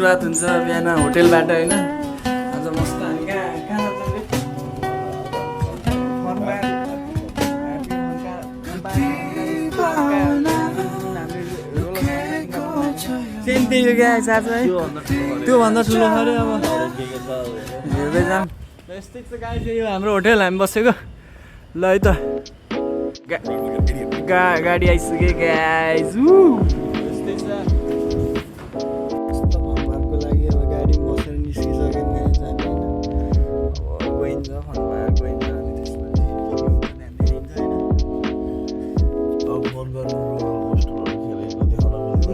सुरुवात हुन्छ बिहान होटेलबाट होइन। आज मस्त हामी कहाँ त्योभन्दा ठुलो अरे अब हेर्दै जाऊँ। यस्तै छ गाइज, यो हाम्रो होटेल हामी बसेको। ल है त गाडी आइसक्यो गाइज। यस्तै छ फनपार्कको लागि अब गाडी बसेर निस्किसक्यो गाइज हामी होइन। अब गइन्छ फनपार्क गइन्छ अनि त्यसपछि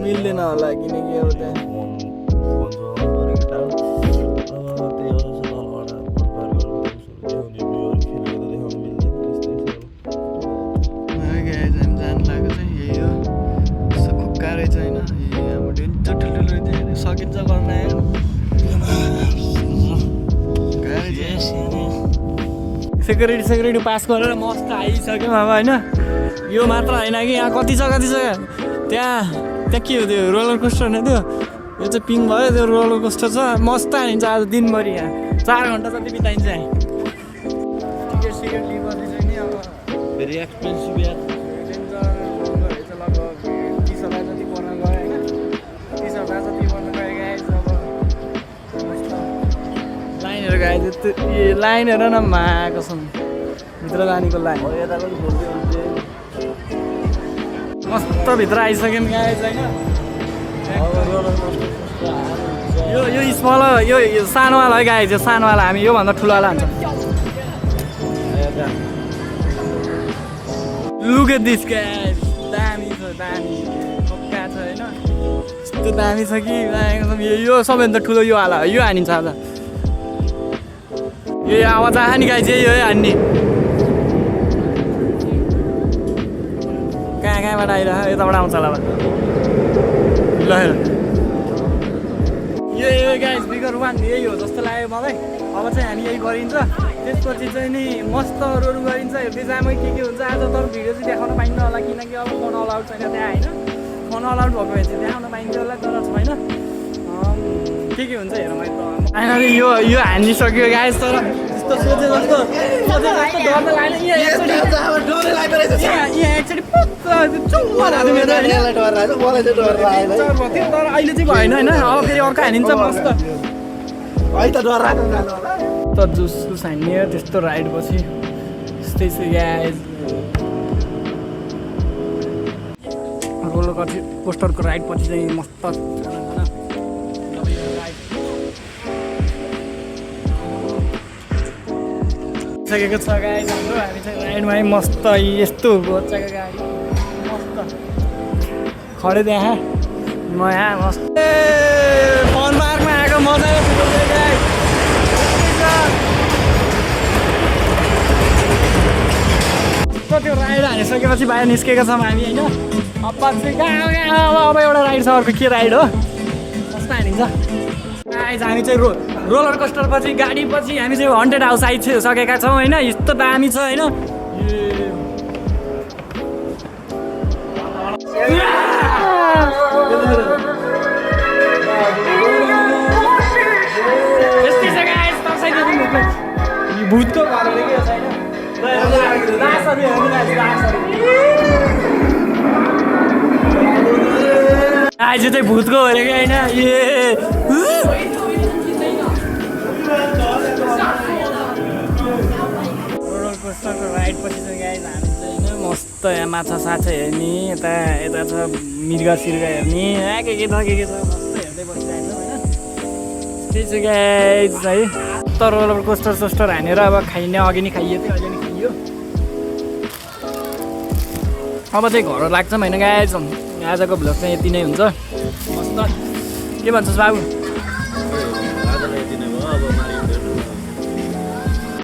मिल्दैन होला किनकि अब त्यहाँ सेक्युरिटी पास गरेर मस्त आइसक्यौँ अब होइन। यो मात्र होइन कि यहाँ कति छ त्यहाँ के हो त्यो रोलर कोस्टर होइन त्यो। यो चाहिँ पिङ भयो, त्यो रोलर कोस्टर छ मस्त हानिन्छ आज दिनभरि। यहाँ 4 घन्टा जति बिताइन्छ यहाँ। टिकट लिइपर्दैछ नि अब फेरि एक्सपेन्सिभ यार। लगभग 30,000 जति पर्न गयो होइन। 30,000 जति पर्न गयो गाइज। अब लाइनहरू गाइज लाइन हेर न माको छन् भित्र जानेको लाइन। मस्त भित्र आइसक्यौँ गाइज होइन। यो स्मल यो सानोवाला है गाइज, यो सानोवाला। हामी योभन्दा ठुलोवाला हुन्छ। लुक एट दिस गाइज, दामी छ दामी पक्का छ होइन। यस्तो दामी छ कि यो सबैभन्दा ठुलो यो वाला यो हानिन्छ आज। यो आवाज आयो नि गाइज, यो हान्ने कहाँबाट आइरह यताबाट आउँछ होला। ल यो गाइज बिगर 1 यही हो जस्तो लाग्यो मलाई। अब चाहिँ हामी यही गरिन्छ, त्यसपछि चाहिँ नि मस्त रोड गरिन्छ। हेर्दै जामै के हुन्छ आज। तर भिडियो चाहिँ देखाउन पाइन्न होला किनकि अब फोन अलाउड छैन त्यहाँ होइन। फोन अलाउड भएको भए चाहिँ देखाउन पाइन्थ्यो होला, तर छैन। के हुन्छ हेर मैले त फाइनली यो हानिसक्यो गाइज। तर यस्तो सोचे जस्तो डर त लागेन। तर अहिले चाहिँ भएन होइन। अब फेरि अर्को हानिन्छ मस्त त जुस हान्ने त्यस्तो राइड पछि यस्तै छ गाइज। रोलर कोस्टरको राइड पछि चाहिँ मस्त सकेको छ गाइज हाम्रो। हामी चाहिँ राइडमा मस्त यस्तो घोचाको गाडी मस्त खडे त्यहाँ म यहाँ मस्त फनपार्कमा आएको मजा त्यो राइड हानिसकेपछि बाहिर निस्केका छौँ हामी होइन। अब पछि अब एउटा राइड छ, अर्को के राइड हो कस्तो हानिन्छ गाइज। हामी चाहिँ रोलर कोस्टर पछि गाडी पछि हामी चाहिँ हन्टेड हाउस आइसकेका छौँ होइन। यस्तो दामी छ होइन। यस्तै छ गाइज। भूतको घर के छैन आज चाहिँ भूतको हो अरे होइन। रोलर कोस्टरको राइड पछि चाहिँ गाइज हामी चाहिँ होइन मस्त यहाँ माछा साछा हेर्ने, यता छ मृग सिर्ग हेर्ने, के छ मस्त हेर्दै बसिरहेको होइन। त्यही चाहिँ गाइज है। तर रोलर कोस्टर हानेर अब खाइने अघि नै खाइयो थियो, अहिले नै खाइयो। अब चाहिँ घर लाग्छौँ होइन गाइज। आजको भ्लग चाहिँ यति नै हुन्छ। मस्त के भन्छस् बाबु?